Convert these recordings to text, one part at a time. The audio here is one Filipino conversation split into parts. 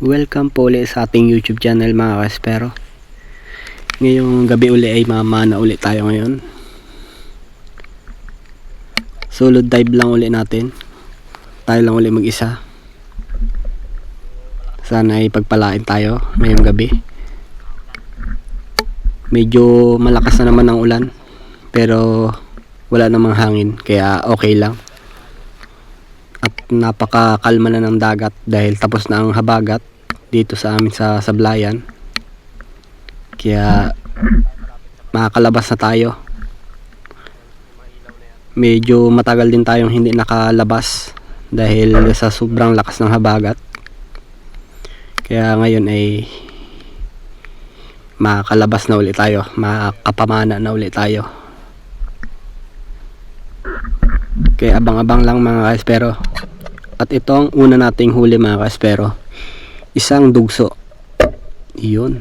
Welcome po ulit sa ating YouTube channel mga kaespero. Ngayong gabi uli ay mamana ulit tayo ngayon. Solo dive lang uli natin. Tayo lang uli mag-isa. Sana ay pagpalain tayo ngayong gabi. Medyo malakas na naman ang ulan, pero wala namang hangin, kaya okay lang. At napakakalma na ng dagat dahil tapos na ang habagat dito sa amin sa Sablayan. Kaya makakalabas na tayo. Medyo matagal din tayong hindi nakalabas dahil sa sobrang lakas ng habagat. Kaya ngayon ay makakalabas na ulit tayo, makakapamana na ulit tayo. Kaya abang-abang lang mga kaespero. At ito ang una nating huli mga kaespero. Isang dugso. Iyon.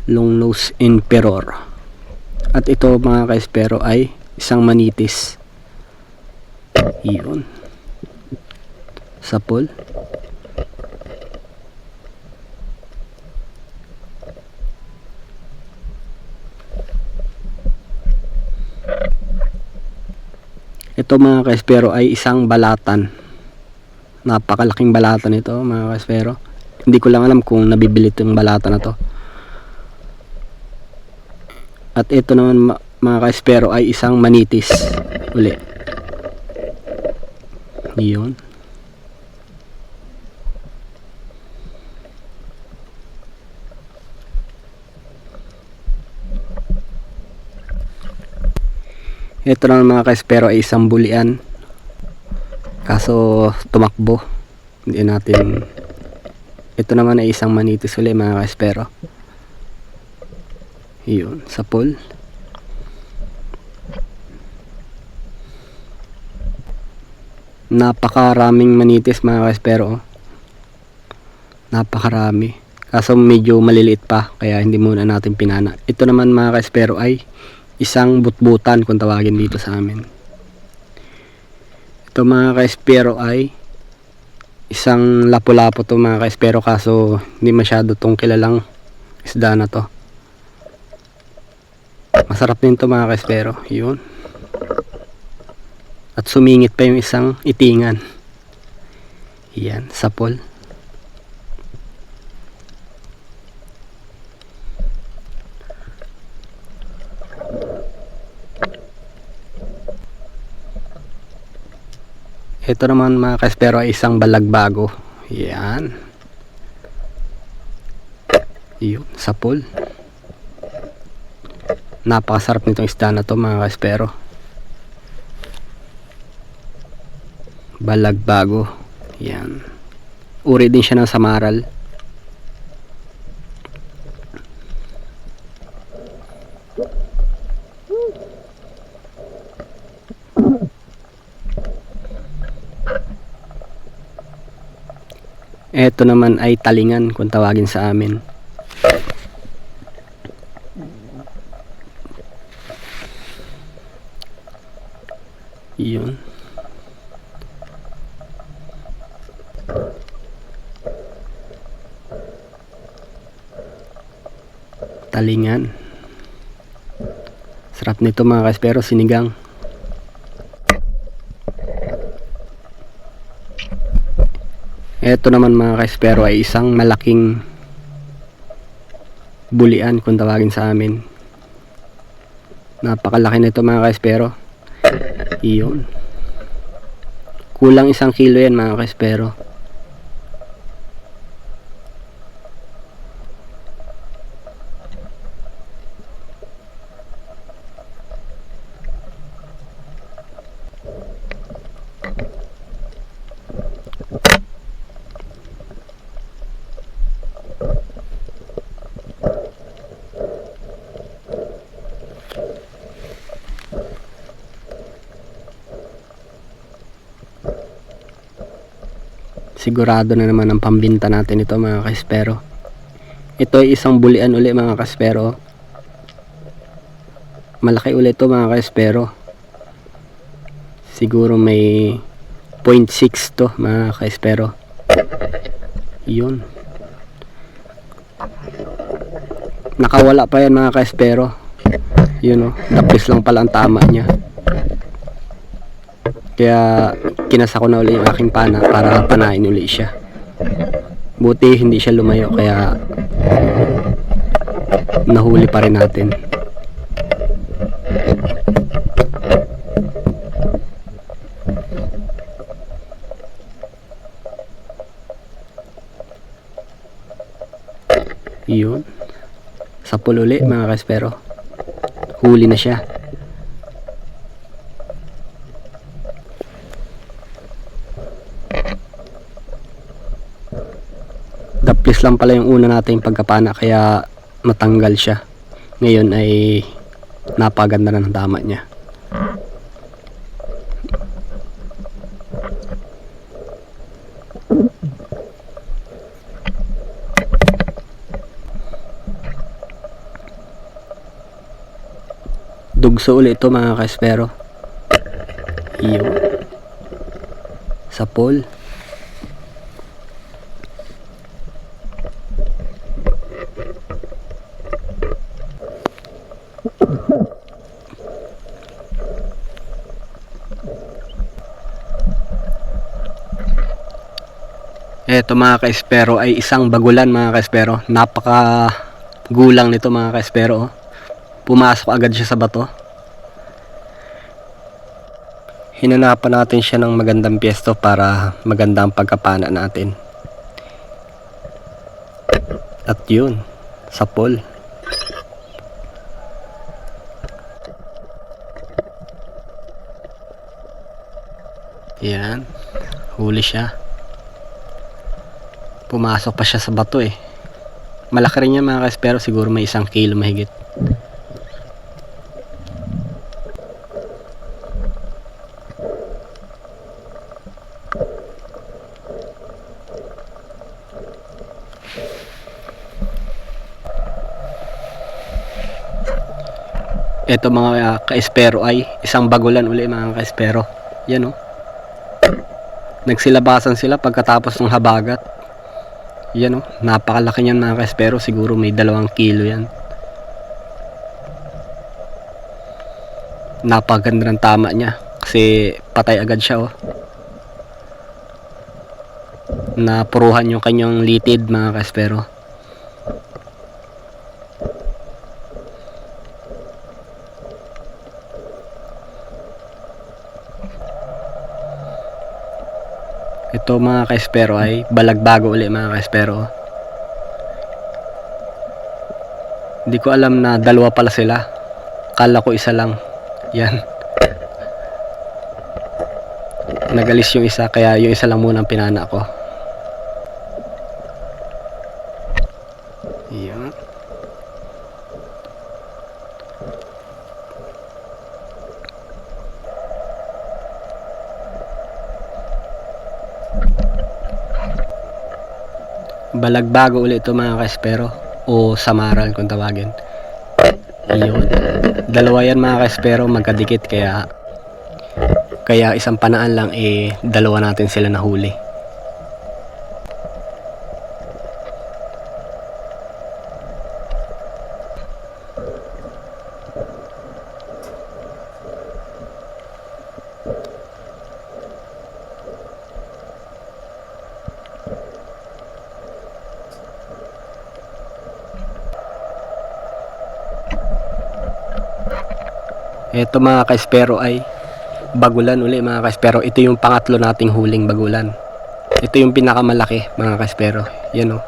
Long nose emperor. At ito mga kaespero ay isang manitis. Iyon. Sapol. Ito mga kaespero ay isang balatan. Napakalaking balatan ito mga kaespero. Hindi ko lang alam kung nabibili itong balatan na to. At ito naman mga kaespero ay isang manitis uli. Iyon. Ito naman mga kaespero ay isang bulian. Kaso tumakbo. Hindi natin. Ito naman ay isang manitis ulit mga kaespero. Iyon, sapol. Napakaraming manitis mga kaespero. Napakarami. Kaso medyo maliliit pa, kaya hindi muna natin pinana. Ito naman mga kaespero ay isang butbutan kung tawagin dito sa amin. Ito mga kaespero ay isang lapu-lapu to mga kaespero, kaso hindi masyado tong kilalang isda na to. Masarap din to mga kaespero. Yun. At sumingit pa yung isang itingan. Yan, sapol. Ito naman mga kaespero ay isang balagbago. Yan. Yun, sapol. Napakasarap nitong isda na to mga kaespero. Balagbago. Yan. Uri din siya ng samaral. Ito naman ay talingan kung tawagin sa amin. Yun. Talingan. Sarap nito mga kaespero, sinigang. Ito naman mga kaespero ay isang malaking bulian kung tawagin sa amin. Napakalaki nito mga kaespero. Iyon. Kulang 1 kilo yan mga kaespero. Sigurado na naman ang pambinta natin ito mga kaespero. Ito ay isang bulian uli mga kaespero. Malaki ulit to mga kaespero. Siguro may 0.6 to mga kaespero. Yun. Nakawala pa yan mga kaespero. Yun o, tapos lang pala ang tama niya. Kaya kinasa ko na uli yung aking pana para panain uli siya. Buti hindi siya lumayo, kaya nahuli pa rin natin. Yun. Sa pululi mga kaespero. Huli na siya. Daplis lang pala yung una nating pagkapana, kaya matanggal siya. Ngayon ay napaganda na ng tama niya. Dugso ulit ito mga kaespero. Iyo. Sa pool. Eto mga kaespero ay isang bagulan mga kaespero. Napaka gulang nito mga kaespero. Pumasok agad siya sa bato. Hinanapan natin siya ng magandang piesto para maganda ang pagkapana natin. At yun, sa pool. Yan, huli siya. Pumasok pa siya sa bato eh. Malaki rin yan mga kaespero, siguro may 1 kilo mahigit. Ito mga kaespero ay isang bagulan uli mga kaespero. Yan o. Nagsilabasan sila pagkatapos ng habagat. Yan o. Napakalaki niyan mga kaespero. Siguro may 2 kilo yan. Napaganda ng tama niya. Kasi patay agad siya o. Napuruhan yung kanyang litid mga kaespero. Ito mga kaespero ay balagbago uli mga kaespero. Hindi ko alam na 2 pala sila. Kala ko 1 lang. Yan. Nagalis yung isa, kaya yung 1 lang muna ang pinana ko. Yan. Balagbago ulit ito mga kaespero, o samaral kung tawagin. Iyon. 2 yan mga kaespero, magkadikit, kaya isang panaan lang 2 natin sila nahuli. Ito mga kaespero ay bagulan uli mga kaespero. Ito yung pangatlo nating huling bagulan. Ito yung pinakamalaki mga kaespero. Yan o.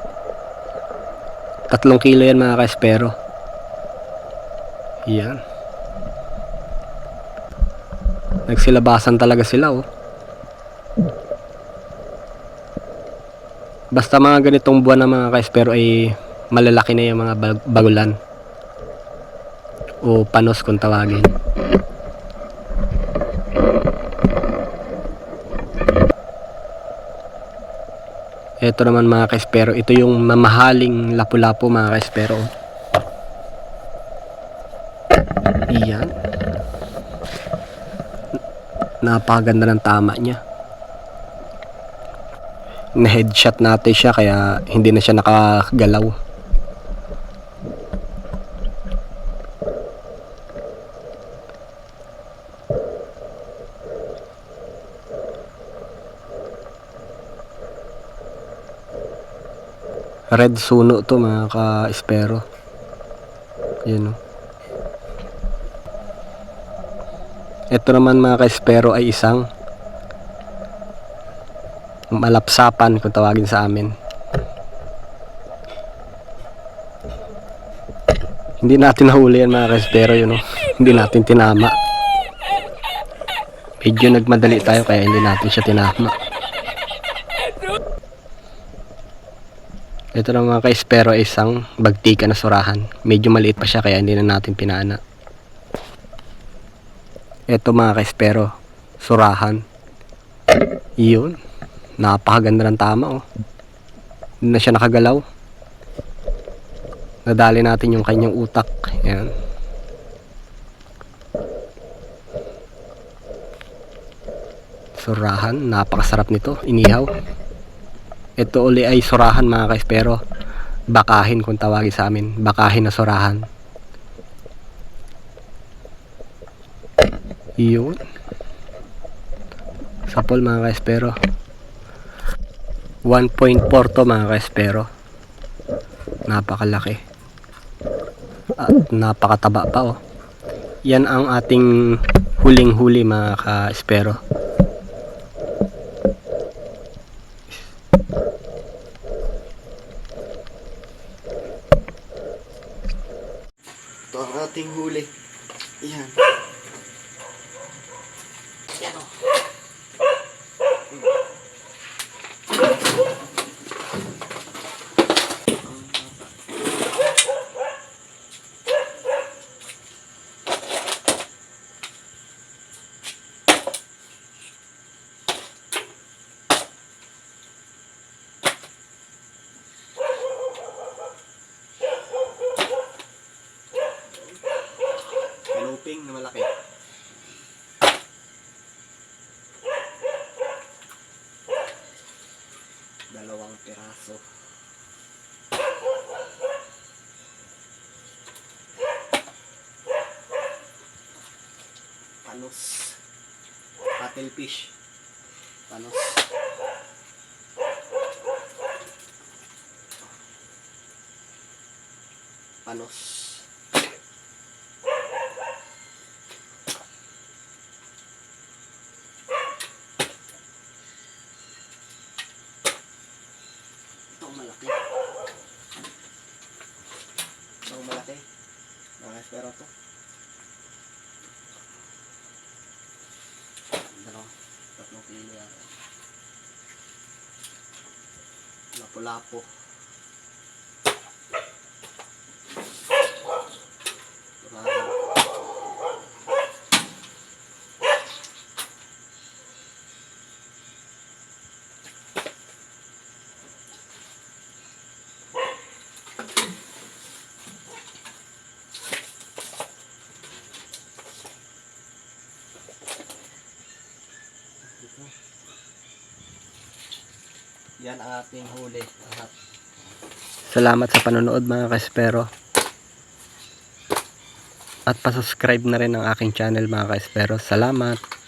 3 kilo yan mga kaespero. Yan. Nagsilabasan talaga sila o. Basta mga ganitong buwan na mga kaespero ay malalaki na yung mga bagulan. O panos kung tawagin. Ito naman mga kaespero, ito yung mamahaling lapu-lapu mga kaespero. Iyan. Napakaganda ng tama niya. Na-headshot natin siya kaya hindi na siya nakagalaw. Red suno to mga ka-espero. Yun o. Ito naman mga ka-espero ay isang malapsapan kung tawagin sa amin. Hindi natin nahuli yan mga ka-espero, yun o. Hindi natin tinama. Medyo nagmadali tayo kaya hindi natin siya tinama. Ito na mga ka-espero ay isang bagtika na surahan. Medyo maliit pa siya kaya hindi na natin pinana. Ito mga ka-espero, surahan. Yun. Napakaganda ng tama oh. Hindi na siya nakagalaw. Nadali natin yung kanyang utak. Ayan. Surahan, napakasarap nito, inihaw. Ito uli ay surahan mga ka-espero. Bakahin kung tawagin sa amin. Bakahin na surahan. Yun. Sapol mga ka-espero. 1.4 to mga ka-espero. Napakalaki. At napakataba pa oh. Yan ang ating huling-huli mga ka-espero. Ito ang ating huli. Yan. Yan o. Galuping na malaki. Dalawang piraso. Panos. Cuttlefish. Panos. Panos. Itong malaki. Itong malaki. Nakespero to. Dalawa. 3 kilo yan. Lapo-lapo. Yan ang ating huli. Salamat sa panonood mga ka-espero. At pa-subscribe na rin ang aking channel mga ka-espero. Salamat.